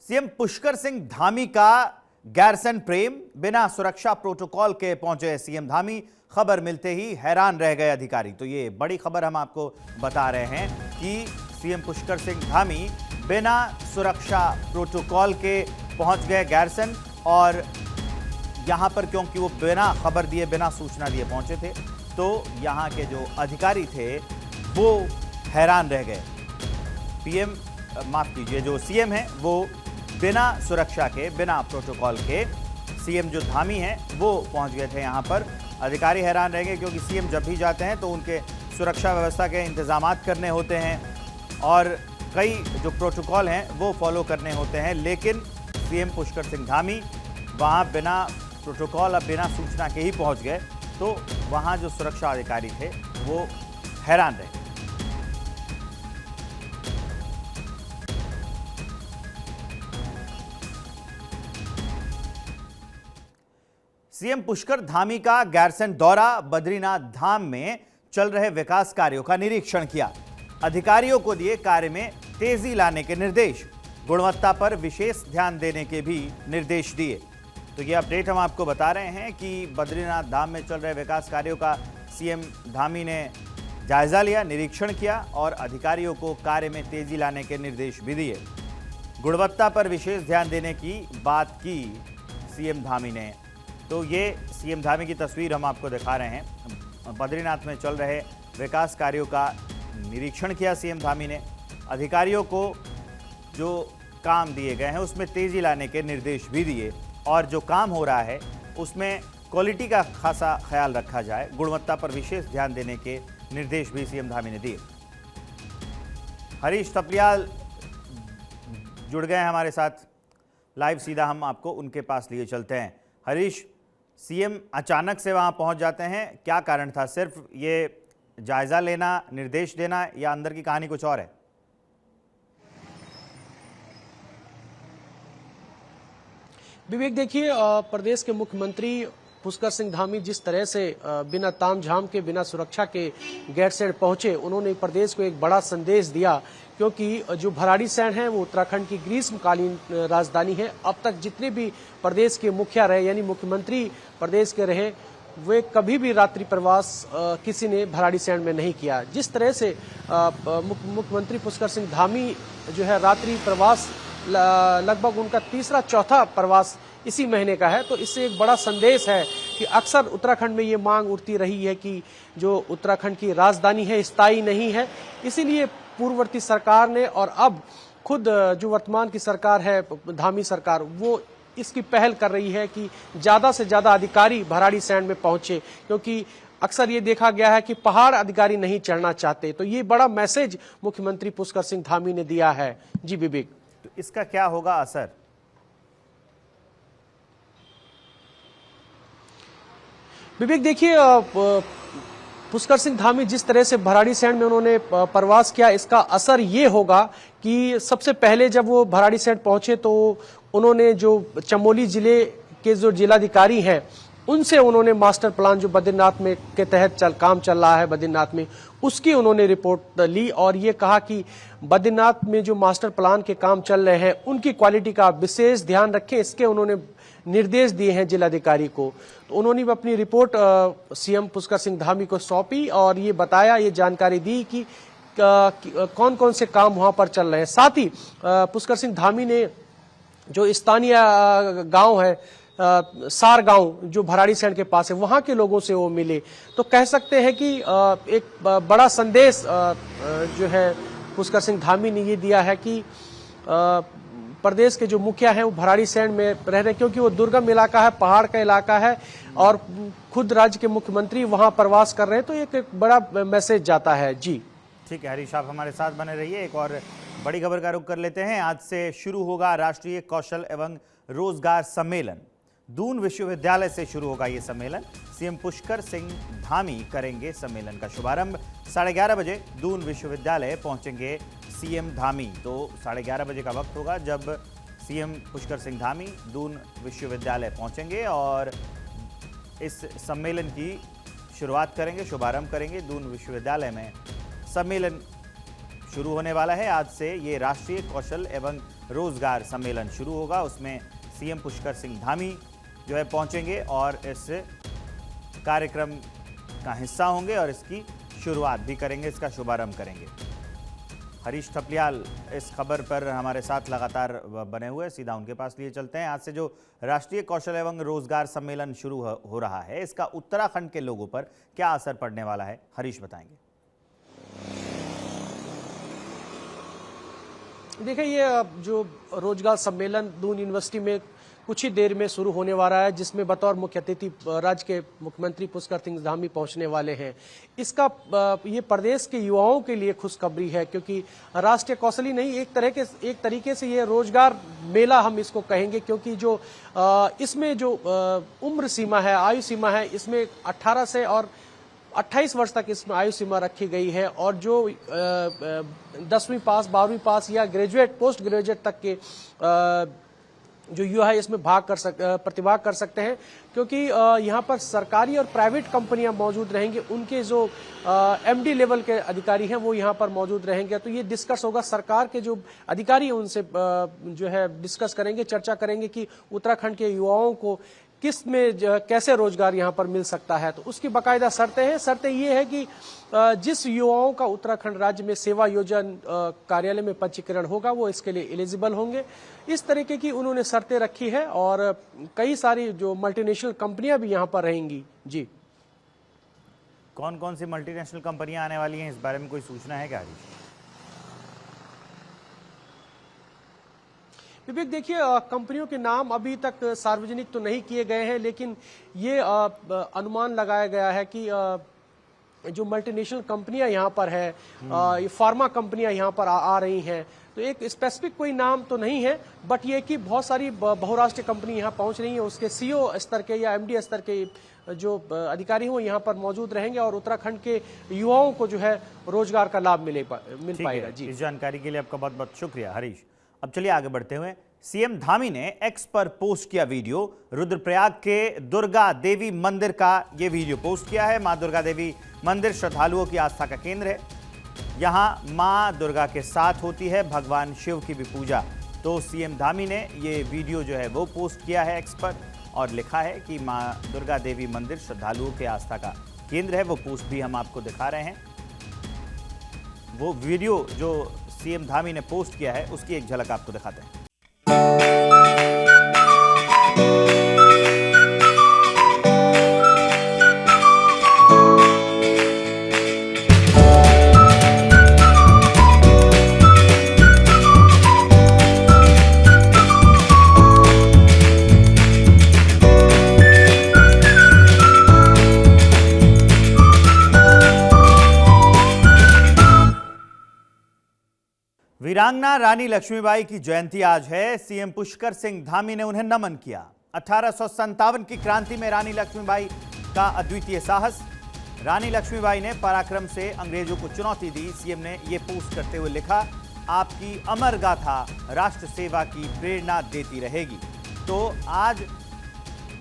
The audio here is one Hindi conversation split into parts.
सीएम पुष्कर सिंह धामी का गैरसैंण प्रेम, बिना सुरक्षा प्रोटोकॉल के पहुंचे सीएम धामी। खबर मिलते ही हैरान रह गए अधिकारी। तो ये बड़ी खबर हम आपको बता रहे हैं कि सीएम पुष्कर सिंह धामी बिना सुरक्षा प्रोटोकॉल के पहुंच गए गैरसैंण, और यहां पर क्योंकि वो बिना खबर दिए, बिना सूचना दिए पहुंचे थे, तो यहां के जो अधिकारी थे वो हैरान रह गए। जो सीएम हैं वो बिना सुरक्षा के, बिना प्रोटोकॉल के, सीएम जो धामी हैं वो पहुंच गए थे यहां पर। अधिकारी हैरान रह गए क्योंकि सीएम जब भी जाते हैं तो उनके सुरक्षा व्यवस्था के इंतजामात करने होते हैं और कई जो प्रोटोकॉल हैं वो फॉलो करने होते हैं, लेकिन सीएम पुष्कर सिंह धामी वहां बिना प्रोटोकॉल और बिना सूचना के ही पहुंच गए। तो वहां जो सुरक्षा अधिकारी थे वो हैरान रहे। सीएम पुष्कर धामी का गैरसैंण दौरा, बद्रीनाथ धाम में चल रहे विकास कार्यों का निरीक्षण किया। अधिकारियों को दिए कार्य में तेजी लाने के निर्देश, गुणवत्ता पर विशेष ध्यान देने के भी निर्देश दिए। तो ये अपडेट हम आपको बता रहे हैं कि बद्रीनाथ धाम में चल रहे विकास कार्यों का सीएम धामी ने जायजा लिया, निरीक्षण किया और अधिकारियों को कार्य में तेजी लाने के निर्देश भी दिए। गुणवत्ता पर विशेष ध्यान देने की बात की सीएम धामी ने। तो ये सीएम धामी की तस्वीर हम आपको दिखा रहे हैं। बद्रीनाथ में चल रहे विकास कार्यों का निरीक्षण किया सीएम धामी ने। अधिकारियों को जो काम दिए गए हैं उसमें तेजी लाने के निर्देश भी दिए और जो काम हो रहा है उसमें क्वालिटी का खासा ख्याल रखा जाए, गुणवत्ता पर विशेष ध्यान देने के निर्देश भी सीएम धामी ने दिए। हरीश थपलियाल जुड़ गए हैं हमारे साथ लाइव, सीधा हम आपको उनके पास लिए चलते हैं। हरीश, सीएम अचानक से वहां पहुंच जाते हैं, क्या कारण था? सिर्फ ये जायजा लेना, निर्देश देना, या अंदर की कहानी कुछ और है? विवेक, देखिए, प्रदेश के मुख्यमंत्री पुष्कर सिंह धामी जिस तरह से बिना तामझाम के, बिना सुरक्षा के गैरसैंण पहुंचे, उन्होंने प्रदेश को एक बड़ा संदेश दिया, क्योंकि जो भराड़ीसैंण है वो उत्तराखंड की ग्रीष्मकालीन राजधानी है। अब तक जितने भी प्रदेश के मुखिया रहे, यानी मुख्यमंत्री प्रदेश के रहे, वे कभी भी रात्रि प्रवास किसी ने भराड़ीसैंण में नहीं किया। जिस तरह से मुख्यमंत्री पुष्कर सिंह धामी जो है रात्रि प्रवास, लगभग उनका तीसरा चौथा प्रवास इसी महीने का है, तो इससे एक बड़ा संदेश है कि अक्सर उत्तराखंड में ये मांग उठती रही है कि जो उत्तराखंड की राजधानी है स्थायी नहीं है। इसीलिए पूर्ववर्ती सरकार ने और अब खुद जो वर्तमान की सरकार है, धामी सरकार, वो इसकी पहल कर रही है कि ज्यादा से ज्यादा अधिकारी भराड़ीसैंण में पहुंचे, क्योंकि अक्सर ये देखा गया है कि पहाड़ अधिकारी नहीं चढ़ना चाहते। तो ये बड़ा मैसेज मुख्यमंत्री पुष्कर सिंह धामी ने दिया है। जी विवेक, तो इसका क्या होगा असर? विवेक, देखिए, पुष्कर सिंह धामी जिस तरह से भराड़ीसैंण में उन्होंने प्रवास किया, इसका असर ये होगा कि सबसे पहले जब वो भराड़ीसैंण पहुंचे तो उन्होंने जो चमोली जिले के जो जिलाधिकारी हैं उनसे उन्होंने मास्टर प्लान जो बद्रीनाथ में के तहत काम चल रहा है बद्रीनाथ में, उसकी उन्होंने रिपोर्ट ली और ये कहा कि बद्रीनाथ में जो मास्टर प्लान के काम चल रहे हैं उनकी क्वालिटी का विशेष ध्यान रखें, इसके उन्होंने निर्देश दिए हैं जिलाधिकारी को। तो उन्होंने भी अपनी रिपोर्ट सीएम पुष्कर सिंह धामी को सौंपी और ये बताया, ये जानकारी दी कि कौन कौन से काम वहां पर चल रहे हैं। साथ ही पुष्कर सिंह धामी ने जो स्थानीय गांव है, सार गांव जो भराड़ीसैंण के पास है, वहां के लोगों से वो मिले। तो कह सकते हैं कि एक बड़ा संदेश जो है पुष्कर सिंह धामी ने ये दिया है कि प्रदेश के जो मुखिया हैं वो भराड़ीसैंण में रह रहे, क्योंकि वो दुर्गम इलाका है, पहाड़ का इलाका है और खुद राज्य के मुख्यमंत्री वहां प्रवास कर रहे हैं, तो एक बड़ा मैसेज जाता है। जी ठीक है हरीश, आप हमारे साथ बने रहिए। एक और बड़ी खबर का रुख कर लेते हैं। आज से शुरू होगा राष्ट्रीय कौशल एवं रोजगार सम्मेलन। दून विश्वविद्यालय से शुरू होगा ये सम्मेलन। सीएम पुष्कर सिंह धामी करेंगे सम्मेलन का शुभारंभ। 11:30 बजे दून विश्वविद्यालय पहुंचेंगे सीएम धामी। तो 11:30 बजे का वक्त होगा जब सीएम पुष्कर सिंह धामी दून विश्वविद्यालय पहुंचेंगे और इस सम्मेलन की शुरुआत करेंगे, शुभारंभ करेंगे। दून विश्वविद्यालय में सम्मेलन शुरू होने वाला है। आज से ये राष्ट्रीय कौशल एवं रोजगार सम्मेलन शुरू होगा। उसमें सीएम पुष्कर सिंह धामी जो है पहुंचेंगे और इस कार्यक्रम का हिस्सा होंगे और इसकी शुरुआत भी करेंगे, इसका शुभारंभ करेंगे। हरीश थपलियाल इस खबर पर हमारे साथ लगातार बने हुए, सीधा उनके पास लिए चलते हैं। आज से जो राष्ट्रीय कौशल एवं रोजगार सम्मेलन शुरू हो रहा है, इसका उत्तराखंड के लोगों पर क्या असर पड़ने वाला है, हरीश बताएंगे। देखिए, ये जो रोजगार सम्मेलन दून यूनिवर्सिटी में कुछ ही देर में शुरू होने वाला है, जिसमें बतौर मुख्य अतिथि राज्य के मुख्यमंत्री पुष्कर सिंह धामी पहुंचने वाले हैं। इसका ये प्रदेश के युवाओं के लिए खुशखबरी है, क्योंकि राष्ट्रीय कौशल ही नहीं, एक तरीके से ये रोजगार मेला हम इसको कहेंगे, क्योंकि जो इसमें जो उम्र सीमा है, आयु सीमा है, इसमें 18 से और 28 वर्ष तक इसमें आयु सीमा रखी गई है। और जो 10वीं पास, 12वीं पास या ग्रेजुएट, पोस्ट ग्रेजुएट तक के जो युवा है इसमें प्रतिभाग कर सकते हैं, क्योंकि यहाँ पर सरकारी और प्राइवेट कंपनियां मौजूद रहेंगी। उनके जो एमडी लेवल के अधिकारी हैं वो यहाँ पर मौजूद रहेंगे। तो ये डिस्कस होगा, सरकार के जो अधिकारी हैं उनसे जो है डिस्कस करेंगे, चर्चा करेंगे कि उत्तराखंड के युवाओं को किस में कैसे रोजगार यहाँ पर मिल सकता है। तो उसकी बाकायदा शर्तें हैं। शर्तें ये है कि जिस युवाओं का उत्तराखंड राज्य में सेवा योजना कार्यालय में पंजीकरण होगा वो इसके लिए एलिजिबल होंगे। इस तरीके की उन्होंने शर्तें रखी है और कई सारी जो मल्टीनेशनल कंपनियां भी यहाँ पर रहेंगी। जी, कौन कौन सी मल्टीनेशनल कंपनियां आने वाली हैं, इस बारे में कोई सूचना है क्या? विवेक, देखिए, कंपनियों के नाम अभी तक सार्वजनिक तो नहीं किए गए हैं, लेकिन ये अनुमान लगाया गया है कि जो मल्टीनेशनल कंपनियां यहाँ पर है, ये फार्मा कंपनियां यहाँ पर आ रही हैं। तो एक स्पेसिफिक कोई नाम तो नहीं है, बट ये कि बहुत सारी बहुराष्ट्रीय कंपनी यहाँ पहुँच रही हैं। उसके सीईओ स्तर के या एमडी स्तर के जो अधिकारी हैं वो यहाँ पर मौजूद रहेंगे और उत्तराखंड के युवाओं को जो है रोजगार का लाभ मिल पाएगा। जी, इस जानकारी के लिए आपका बहुत बहुत शुक्रिया हरीश। अब चलिए आगे बढ़ते हुए, सीएम धामी ने एक्स पर पोस्ट किया वीडियो। रुद्रप्रयाग के दुर्गा देवी मंदिर का ये वीडियो पोस्ट किया है। मां दुर्गा देवी मंदिर श्रद्धालुओं की आस्था का केंद्र है। यहां मां दुर्गा के साथ होती है भगवान शिव की भी पूजा। तो सीएम धामी ने ये वीडियो जो है वो पोस्ट किया है एक्स पर और लिखा है कि मां दुर्गा देवी मंदिर श्रद्धालुओं के आस्था का केंद्र है। वो पोस्ट भी हम आपको दिखा रहे हैं। वो वीडियो जो सीएम धामी ने पोस्ट किया है उसकी एक झलक आपको दिखाते हैं। वीरांगना रानी लक्ष्मीबाई की जयंती आज है। सीएम पुष्कर सिंह धामी ने उन्हें नमन किया। 1857 की क्रांति में रानी लक्ष्मीबाई का अद्वितीय साहस। रानी लक्ष्मीबाई ने पराक्रम से अंग्रेजों को चुनौती दी। सीएम ने यह पोस्ट करते हुए लिखा, आपकी अमर गाथा राष्ट्र सेवा की प्रेरणा देती रहेगी। तो आज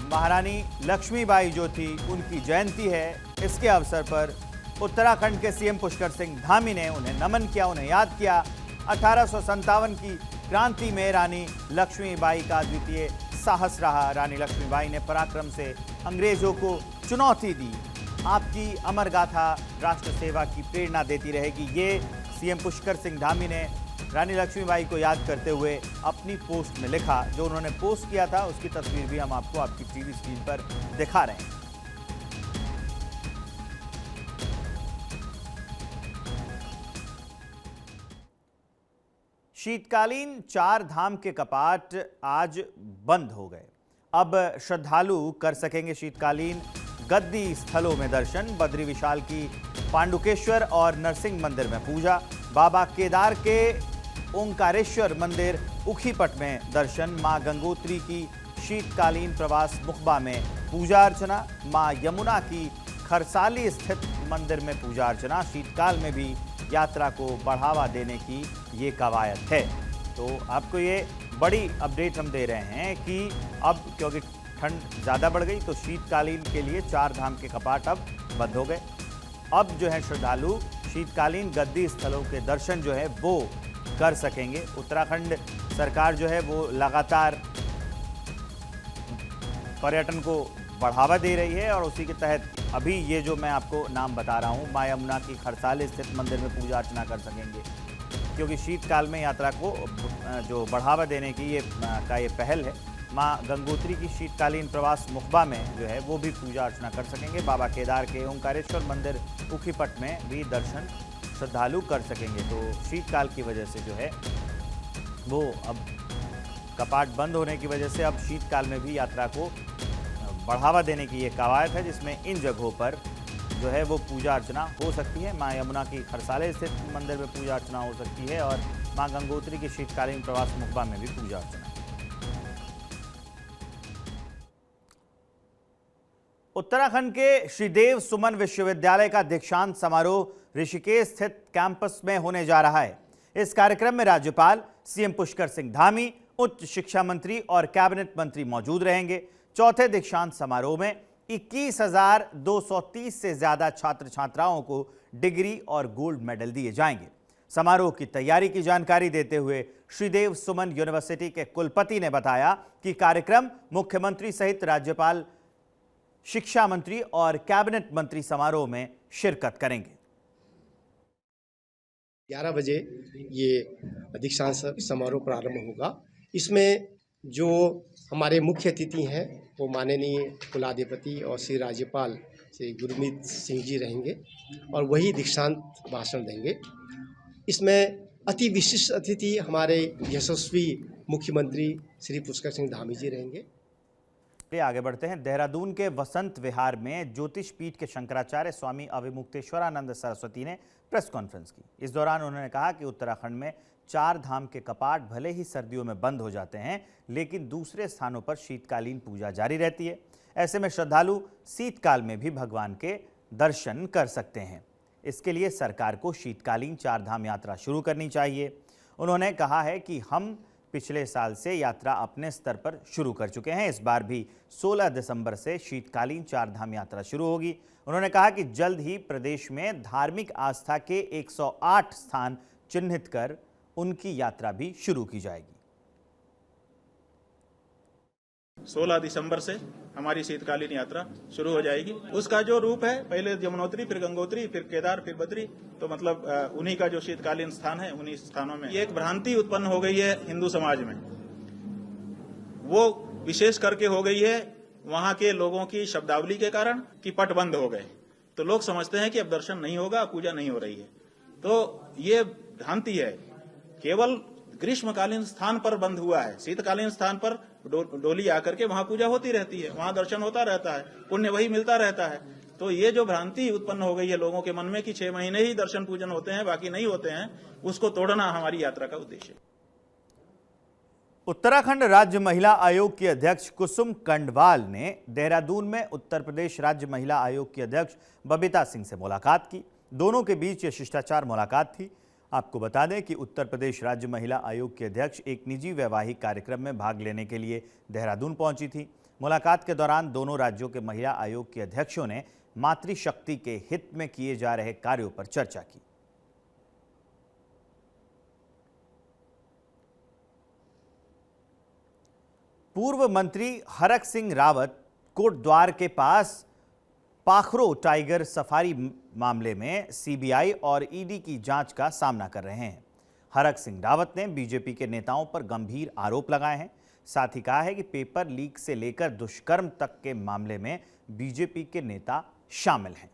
महारानी लक्ष्मीबाई जो थी उनकी जयंती है। इसके अवसर पर उत्तराखंड के सीएम पुष्कर सिंह धामी ने उन्हें नमन किया, उन्हें याद किया। 1857 की क्रांति में रानी लक्ष्मीबाई का द्वितीय साहस रहा। रानी लक्ष्मीबाई ने पराक्रम से अंग्रेजों को चुनौती दी। आपकी अमर गाथा राष्ट्र सेवा की प्रेरणा देती रहेगी। ये सीएम पुष्कर सिंह धामी ने रानी लक्ष्मीबाई को याद करते हुए अपनी पोस्ट में लिखा। जो उन्होंने पोस्ट किया था उसकी तस्वीर भी हम आपको आपकी टीवी स्क्रीन पर दिखा रहे हैं। शीतकालीन 4 धाम के कपाट आज बंद हो गए। अब श्रद्धालु कर सकेंगे शीतकालीन गद्दी स्थलों में दर्शन। बद्री विशाल की पांडुकेश्वर और नरसिंह मंदिर में पूजा। बाबा केदार के ओंकारेश्वर मंदिर उखीपट में दर्शन। मां गंगोत्री की शीतकालीन प्रवास मुखबा में पूजा अर्चना। मां यमुना की खरसाली स्थित मंदिर में पूजा अर्चना। शीतकाल में भी यात्रा को बढ़ावा देने की ये कवायद है। तो आपको ये बड़ी अपडेट हम दे रहे हैं कि अब क्योंकि ठंड ज़्यादा बढ़ गई तो शीतकालीन के लिए 4 धाम के कपाट अब बंद हो गए। अब जो है श्रद्धालु शीतकालीन गद्दी स्थलों के दर्शन जो है वो कर सकेंगे। उत्तराखंड सरकार जो है वो लगातार पर्यटन को बढ़ावा दे रही है और उसी के तहत अभी ये जो मैं आपको नाम बता रहा हूँ, माँ यमुना की खरसाले स्थित मंदिर में पूजा अर्चना कर सकेंगे, क्योंकि शीतकाल में यात्रा को जो बढ़ावा देने की ये पहल है। माँ गंगोत्री की शीतकालीन प्रवास मुखबा में जो है वो भी पूजा अर्चना कर सकेंगे। बाबा केदार के ओंकारेश्वर मंदिर उखीपट में भी दर्शन श्रद्धालु कर सकेंगे। तो शीतकाल की वजह से जो है वो अब कपाट बंद होने की वजह से अब शीतकाल में भी यात्रा को बढ़ावा देने की ये कवायद है, जिसमें इन जगहों पर जो है वो पूजा अर्चना हो सकती है। माँ यमुना की खरसाले स्थित मंदिर में पूजा अर्चना हो सकती है और माँ गंगोत्री की शीतकालीन प्रवास मुखबा में भी पूजा अर्चना। उत्तराखंड के श्रीदेव सुमन विश्वविद्यालय का दीक्षांत समारोह ऋषिकेश स्थित कैंपस में होने जा रहा है। इस कार्यक्रम में राज्यपाल सीएम पुष्कर सिंह धामी, उच्च शिक्षा मंत्री और कैबिनेट मंत्री मौजूद रहेंगे। चौथे दीक्षांत समारोह में 21,230 से ज्यादा छात्र छात्राओं को डिग्री और गोल्ड मेडल दिए जाएंगे। समारोह की तैयारी की जानकारी देते हुए श्रीदेव सुमन यूनिवर्सिटी के कुलपति ने बताया कि कार्यक्रम मुख्यमंत्री सहित राज्यपाल, शिक्षा मंत्री और कैबिनेट मंत्री समारोह में शिरकत करेंगे। 11 बजे ये दीक्षांत समारोह प्रारंभ होगा। इसमें जो हमारे मुख्य अतिथि हैं वो माननीय कुलाधिपति और श्री राज्यपाल श्री गुरमीत सिंह जी रहेंगे और वही दीक्षांत भाषण देंगे। इसमें अति विशिष्ट अतिथि हमारे यशस्वी मुख्यमंत्री श्री पुष्कर सिंह धामी जी रहेंगे। आगे बढ़ते हैं। देहरादून के वसंत विहार में ज्योतिष पीठ के शंकराचार्य स्वामी अविमुक्तेश्वरानंद सरस्वती ने प्रेस कॉन्फ्रेंस की। इस दौरान उन्होंने कहा कि उत्तराखंड में 4 धाम के कपाट भले ही सर्दियों में बंद हो जाते हैं, लेकिन दूसरे स्थानों पर शीतकालीन पूजा जारी रहती है। ऐसे में श्रद्धालु शीतकाल में भी भगवान के दर्शन कर सकते हैं। इसके लिए सरकार को शीतकालीन 4 धाम यात्रा शुरू करनी चाहिए। उन्होंने कहा है कि हम पिछले साल से यात्रा अपने स्तर पर शुरू कर चुके हैं। इस बार भी 16 दिसंबर से शीतकालीन 4 धाम यात्रा शुरू होगी। उन्होंने कहा कि जल्द ही प्रदेश में धार्मिक आस्था के 108 स्थान चिन्हित कर उनकी यात्रा भी शुरू की जाएगी। 16 दिसंबर से हमारी शीतकालीन यात्रा शुरू हो जाएगी। उसका जो रूप है, पहले यमुनोत्री, फिर गंगोत्री, फिर केदार, फिर बद्री, तो मतलब उन्हीं का जो शीतकालीन स्थान है, उन्हीं स्थानों में ये एक भ्रांति उत्पन्न हो गई है हिंदू समाज में। वो विशेष करके हो गई है वहां के लोगों की शब्दावली के कारण कि पट बंद हो गए, तो लोग समझते हैं कि अब दर्शन नहीं होगा, पूजा नहीं हो रही है। तो ये भ्रांति है। केवल ग्रीष्मकालीन स्थान पर बंद हुआ है, शीतकालीन स्थान पर डोली आकर के वहां पूजा होती रहती है, वहां दर्शन होता रहता है, पुण्य वही मिलता रहता है। तो ये जो भ्रांति उत्पन्न हो गई है लोगों के मन में कि 6 महीने ही दर्शन पूजन होते हैं, बाकी नहीं होते हैं, उसको तोड़ना हमारी यात्रा का उद्देश्य है। उत्तराखंड राज्य महिला आयोग की अध्यक्ष कुसुम कंडवाल ने देहरादून में उत्तर प्रदेश राज्य महिला आयोग की अध्यक्ष बबीता सिंह से मुलाकात की। दोनों के बीच ये शिष्टाचार मुलाकात थी। आपको बता दें कि उत्तर प्रदेश राज्य महिला आयोग की अध्यक्ष एक निजी वैवाहिक कार्यक्रम में भाग लेने के लिए देहरादून पहुंची थी। मुलाकात के दौरान दोनों राज्यों के महिला आयोग के अध्यक्षों ने मातृशक्ति के हित में किए जा रहे कार्यों पर चर्चा की। पूर्व मंत्री हरक सिंह रावत कोटद्वार के पास पाखरो टाइगर सफारी मामले में सीबीआई और ईडी की जांच का सामना कर रहे हैं। हरक सिंह रावत ने बीजेपी के नेताओं पर गंभीर आरोप लगाए हैं। साथ ही कहा है कि पेपर लीक से लेकर दुष्कर्म तक के मामले में बीजेपी के नेता शामिल हैं।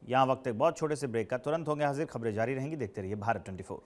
यहां वक्त एक बहुत छोटे से ब्रेक का, तुरंत होंगे हाजिर। खबरें जारी रहेंगी, देखते रहिए भारत 24।